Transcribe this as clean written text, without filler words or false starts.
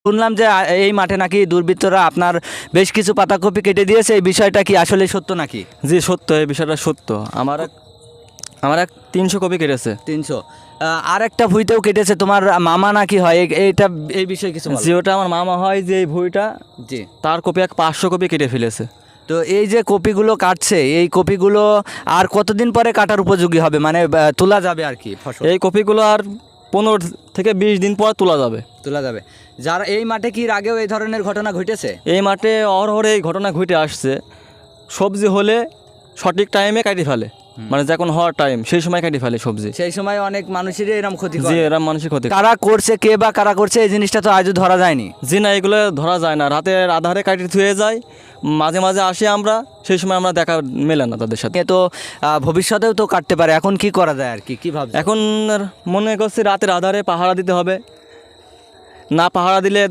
শুনলাম যে এই মাঠে নাকি দুর্বৃত্তরা আপনার বেশ কিছু পাতাকপি কেটে দিয়েছে, এই বিষয়টা কি আসলে সত্য নাকি? জি সত্য, এই বিষয়টা সত্য। আমার এক 300 কপি কেটেছে। 300। আর একটা ভুঁইতেও কেটেছে, তোমার মামা নাকি হয়, এইটা এই বিষয়ে কিছু বলো। যে ওটা আমার মামা হয়, যে এই ভুঁইটা জি। তার কপি 500 কপি কেটে ফেলেছে। তো এই যে কপিগুলো কাটছে, এই কপিগুলো আর কতদিন পরে কাটার উপযোগী হবে, মানে তোলা যাবে আর কি ফসল? এই কপিগুলো আর 15 থেকে 20 দিন পর তোলা যাবে। তোলা যাবে। যারা এই মাঠে কি এর আগেও এই ধরনের ঘটনা ঘটেছে? এই মাঠে অহরহ এই ঘটনা ঘটে আসছে। সবজি হলে সঠিক টাইমে কাটি ফেলে, মানে যখন হওয়ার টাইম সেই সময় কাটি ফেলে সবজি। সেই সময় অনেক মানুষেরই এরকম ক্ষতি জি, করে। এরা মানুষের ক্ষতি। কারা করছে, কে বা কারা করছে, এই জিনিসটা তো আজও ধরা যায়নি। জি না, এগুলো ধরা যায় না, রাতের আধারে কাটি থুয়ে যায়। মাঝে মাঝে আসি আমরা, সেই সময় আমরা দেখা মেলে না তাদের সাথে। এ তো ভবিষ্যতেও তো কাটতে পারে, এখন কি করা যায় আর কি, কি ভাবছো? এখন মনে করছি রাতের আধারে পাহারা দিতে হবে, না পাহারা দিলে